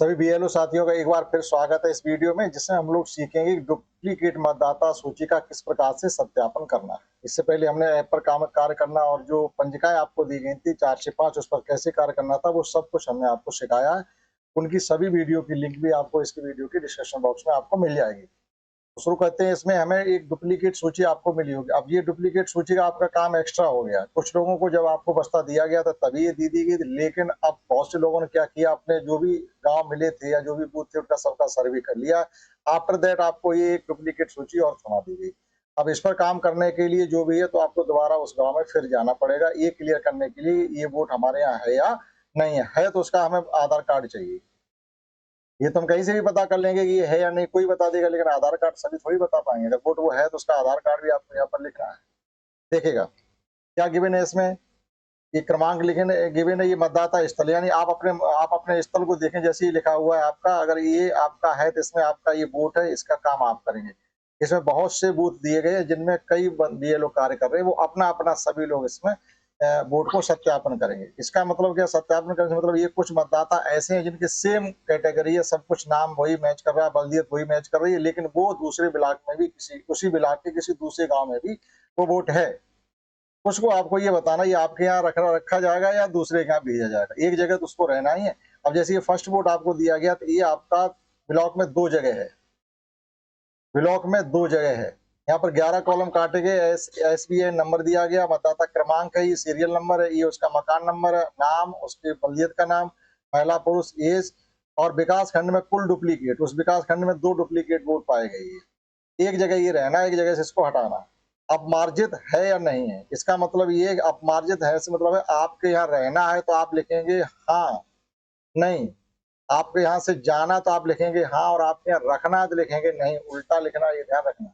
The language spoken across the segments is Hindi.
सभी बीएलओ साथियों का एक बार फिर स्वागत है इस वीडियो में, जिसमें हम लोग सीखेंगे कि डुप्लीकेट मतदाता सूची का किस प्रकार से सत्यापन करना है। इससे पहले हमने ऐप पर काम कार्य करना और जो पंजिकाएं आपको दी गई थी 4 से 5, उस पर कैसे कार्य करना था, वो सब कुछ हमने आपको सिखाया है। उनकी सभी वीडियो की लिंक भी आपको इसकी वीडियो के डिस्क्रिप्शन बॉक्स में आपको मिल जाएगी। तो शुरू करते हैं। इसमें हमें एक डुप्लीकेट सूची आपको मिली होगी। अब ये डुप्लीकेट सूची का आपका काम एक्स्ट्रा हो गया। कुछ लोगों को जब आपको बस्ता दिया गया था तभी ये दी गई थी, लेकिन अब बहुत से लोगों ने क्या किया, अपने जो भी गांव मिले थे या जो भी बूथ थे उनका सबका सर्वे कर लिया। आफ्टर दैट आपको ये एक डुप्लीकेट सूची और थमा दी गई। अब इस पर काम करने के लिए जो भी है, तो आपको दोबारा उस गांव में फिर जाना पड़ेगा ये क्लियर करने के लिए ये वोट हमारे यहाँ है या नहीं है तो उसका हमें आधार कार्ड चाहिए। ये तो हम कहीं से भी पता कर लेंगे कि ये है या नहीं, कोई बता देगा, लेकिन आधार कार्ड सभी थोड़ी बता पाएंगे। अगर वोट वो है तो उसका आधार कार्ड भी आपको यहाँ पर लिखना है। देखिएगा क्या गिवन है इसमें, ये क्रमांक लिखे गिवन है, ये मतदाता स्थल, यानी आप अपने स्थल को देखें, जैसे ही लिखा हुआ है आपका, अगर ये आपका है तो इसमें आपका ये वोट है, इसका काम आप करेंगे। इसमें बहुत से बूथ दिए गए हैं जिनमें कई बीएलओ कार्य कर रहे हैं, वो अपना अपना सभी लोग इसमें वोट को सत्यापन करेंगे। इसका मतलब क्या, सत्यापन करने से मतलब ये कुछ मतदाता ऐसे हैं जिनके सेम कैटेगरी है, सब कुछ नाम वही मैच कर रहा है, बल्दियत वही मैच कर रही है, लेकिन वो दूसरे ब्लॉक में भी उसी ब्लॉक के किसी दूसरे गांव में भी वो वोट है। उसको आपको ये बताना ये आपके यहाँ रखा जाएगा या दूसरे के यहाँ भेजा जाएगा, एक जगह तो उसको रहना ही है। अब जैसे ये फर्स्ट वोट आपको दिया गया तो ये आपका ब्लॉक में 2 जगह है, ब्लॉक में 2 जगह है। यहाँ पर 11 कॉलम काटे गए, एसबीआई नंबर दिया गया, मतदाता क्रमांक है, ये सीरियल नंबर है, ये उसका मकान नंबर है, नाम, उसकी बल्दियत का नाम, महिला पुरुष, एज, और विकास खंड में कुल डुप्लीकेट, उस विकास खंड में 2 डुप्लीकेट वोट पाए गए। एक जगह ये रहना, एक जगह से इसको हटाना। अपमार्जित है या नहीं है, इसका मतलब ये अपमार्जित है से मतलब है आपके यहाँ रहना है तो आप लिखेंगे हाँ, नहीं। आपके यहाँ से जाना तो आप लिखेंगे हाँ, और आपके यहाँ रखना है तो लिखेंगे नहीं, उल्टा लिखना, ये ध्यान रखना।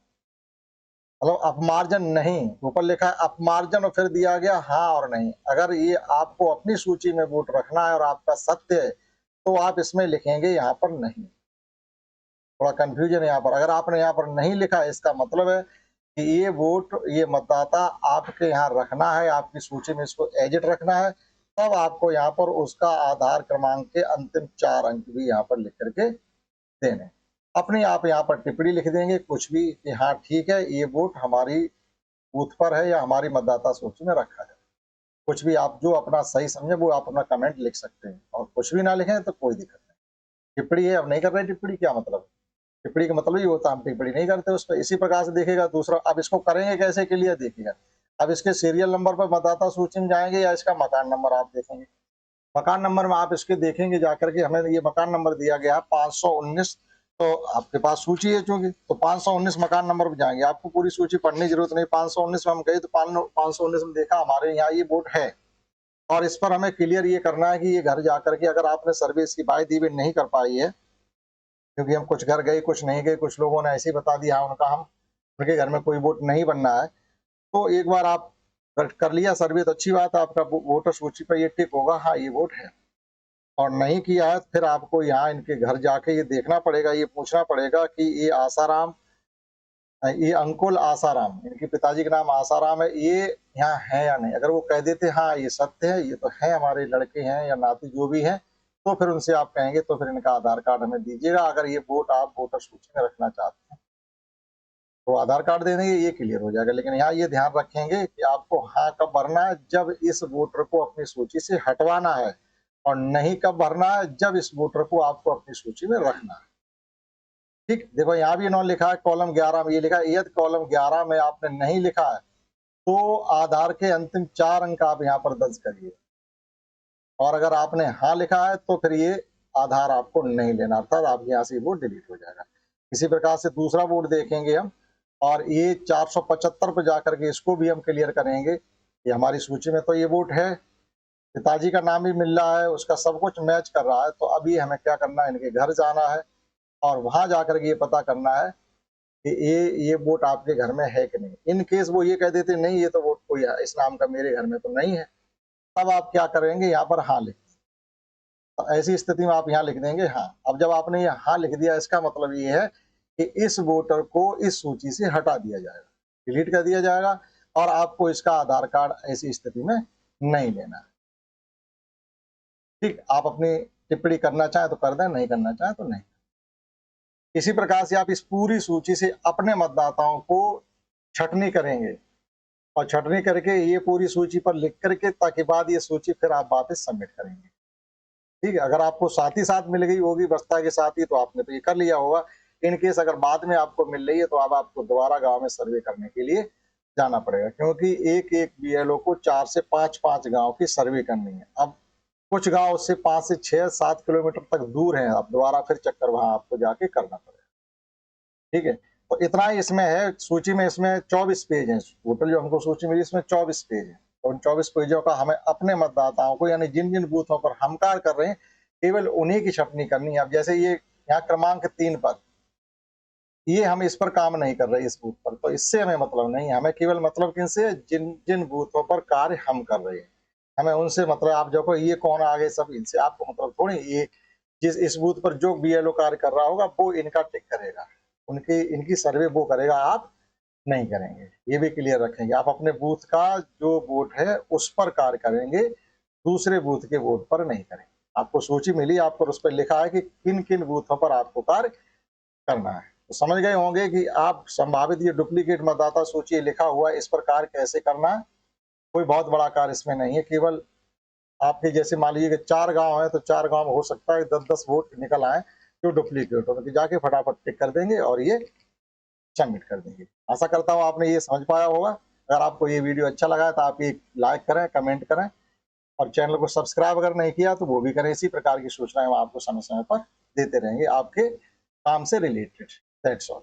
मतलब अपमार्जन नहीं, ऊपर लिखा है अपमार्जन और फिर दिया गया हाँ और नहीं। अगर ये आपको अपनी सूची में वोट रखना है और आपका सत्य है तो आप इसमें लिखेंगे यहाँ पर नहीं। थोड़ा कंफ्यूजन है यहाँ पर, अगर आपने यहाँ पर नहीं लिखा है इसका मतलब है कि ये वोट, ये मतदाता आपके यहाँ रखना है, आपकी सूची में इसको एजिट रखना है, तब आपको यहाँ पर उसका आधार क्रमांक के अंतिम 4 अंक भी यहाँ पर लिख करके देने। अपने आप यहाँ पर टिप्पणी लिख देंगे कुछ भी कि हाँ ठीक है, ये वोट हमारी बूथ पर है या हमारी मतदाता सूची में रखा है। कुछ भी आप जो अपना सही समझे वो आप अपना कमेंट लिख सकते हैं, और कुछ भी ना लिखें तो कोई दिक्कत नहीं। टिप्पणी है, अब नहीं कर रहे टिप्पणी, क्या मतलब है? टिप्पणी का मतलब ये होता है हम टिप्पणी नहीं करते उस पर। इसी प्रकार से देखिएगा दूसरा, अब इसको करेंगे कैसे के लिए देखिएगा। अब इसके सीरियल नंबर पर मतदाता सूची में जाएंगे या इसका मकान नंबर आप देखेंगे। मकान नंबर में आप इसके देखेंगे जाकर के, हमें ये मकान नंबर दिया गया है 519, तो आपके पास सूची है चूंकि, तो 519 मकान नंबर पर जाएंगे। आपको पूरी सूची पढ़ने की जरूरत नहीं, 519 में हम गए तो 519 में देखा हमारे यहाँ ये वोट है, और इस पर हमें क्लियर ये करना है कि ये घर जाकर के, अगर आपने सर्वे इसकी बाय दी भी नहीं कर पाई है, क्योंकि हम कुछ घर गए कुछ नहीं गए, कुछ लोगों ने ऐसे ही बता दिया उनका हम उनके घर में कोई वोट नहीं बनना है, तो एक बार आप कर लिया सर्वे तो अच्छी बात है, आपका वोटर सूची पर ये टिक होगा हाँ ये वोट है। और नहीं किया है फिर आपको यहाँ इनके घर जाके ये देखना पड़ेगा, ये पूछना पड़ेगा कि ये आसाराम, ये अंकुल आसाराम, इनके पिताजी का नाम आसाराम है, ये यहाँ है या नहीं। अगर वो कह देते हाँ ये सत्य है, ये तो है, हमारे लड़के हैं या नाती जो भी है, तो फिर उनसे आप कहेंगे तो फिर इनका आधार कार्ड हमें दीजिएगा, अगर ये वोट आप वोटर सूची में रखना चाहते हैं तो आधार कार्ड दे देंगे, ये क्लियर हो जाएगा। लेकिन यहाँ ये ध्यान रखेंगे कि आपको हाँ कब भरना है, जब इस वोटर को अपनी सूची से हटवाना है, और नहीं कब भरना है, जब इस वोटर को आपको अपनी सूची में रखना है। ठीक, देखो यहाँ भी इन्होंने लिखा है कॉलम 11 में, ये लिखा है यदि कॉलम 11 में आपने नहीं लिखा है तो आधार के अंतिम 4 अंक आप यहाँ पर दर्ज करिए, और अगर आपने हाँ लिखा है तो फिर ये आधार आपको नहीं लेना, अर्थात आपके यहाँ से वो डिलीट हो जाएगा। इसी प्रकार से दूसरा वोट देखेंगे हम, और ये 475 पर जाकर के इसको भी हम क्लियर करेंगे कि हमारी सूची में तो ये वोट है, पिताजी का नाम भी मिल रहा है, उसका सब कुछ मैच कर रहा है, तो अभी हमें क्या करना है, इनके घर जाना है और वहां जाकर के ये पता करना है कि ये वोट आपके घर में है कि नहीं। इन केस वो ये कह देते नहीं ये तो वोट कोई है इस नाम का मेरे घर में तो नहीं है, तब आप क्या करेंगे, यहाँ पर हाँ लिख, तो ऐसी स्थिति में आप यहाँ लिख देंगे हाँ। अब जब आपने ये हाँ लिख दिया, इसका मतलब ये है कि इस वोटर को इस सूची से हटा दिया जाएगा, डिलीट कर दिया जाएगा, और आपको इसका आधार कार्ड ऐसी स्थिति में नहीं लेना है। ठीक, आप अपनी टिप्पणी करना चाहे तो कर दें, नहीं करना चाहे तो नहीं। इसी प्रकार से आप इस पूरी सूची से अपने मतदाताओं को छटनी करेंगे और छटनी करके ये पूरी सूची पर लिख करके, ताकि बाद ये सूची फिर आप वापस सबमिट करेंगे। ठीक है, अगर आपको साथ ही साथ मिल गई होगी बस्ता के साथ ही तो आपने तो ये कर लिया होगा। इन केस अगर बाद में आपको मिल रही है तो अब आपको दोबारा गांव में सर्वे करने के लिए जाना पड़ेगा, क्योंकि एक एक बीएलओ को 4 से 5 गांव की सर्वे करनी है। अब कुछ गांव उससे 5 से 6-7 किलोमीटर तक दूर हैं, अब दोबारा फिर चक्कर वहां आपको जाके करना पड़ेगा। ठीक है, तो इतना ही इसमें है सूची में। इसमें 24 पेज हैं टोटल, जो हमको सूची मिली इसमें 24 पेज है। तो उन 24 पेजों का हमें अपने मतदाताओं को, यानी जिन जिन बूथों पर हम कार्य कर रहे हैं, केवल उन्हीं की छटनी करनी है। अब जैसे ये यहाँ क्रमांक 3 पर, ये हम इस पर काम नहीं कर रहे इस बूथ पर, तो इससे हमें मतलब नहीं है। हमें केवल मतलब किनसे, जिन जिन बूथों पर कार्य हम कर रहे हैं, हमें उनसे मतलब। आप देखो ये कौन आगे सब, इनसे आपको मतलब थोड़ी। ये जिस इस बूथ पर जो बीएलओ कार्य कर रहा होगा वो इनका टिक करेगा, उनकी इनकी सर्वे वो करेगा, आप नहीं करेंगे। ये भी क्लियर रखेंगे। आप अपने बूथ का जो वोट है उस पर कार्य करेंगे, दूसरे बूथ के वोट पर नहीं करेंगे। आपको सूची मिली, आप पर उस पर लिखा है कि किन किन बूथों पर आपको कार्य करना है। तो समझ गए होंगे कि आप संभावित ये डुप्लीकेट मतदाता सूची लिखा हुआ है, इस पर कार्य कैसे करना है। कोई बहुत बड़ा कार्य इसमें नहीं है। केवल आपके जैसे मान लीजिए कि 4 गांव है तो 4 गांव में हो सकता है 10-10 वोट निकल आए जो डुप्लीकेट हो, तो जाके फटाफट टिक कर देंगे और ये सबमिट कर देंगे। आशा करता हूँ आपने ये समझ पाया होगा। अगर आपको ये वीडियो अच्छा लगा है तो आप ये लाइक करें, कमेंट करें और चैनल को सब्सक्राइब अगर नहीं किया तो वो भी करें। इसी प्रकार की सूचनाएं हम आपको समय समय पर देते रहेंगे आपके काम से रिलेटेड। That's all.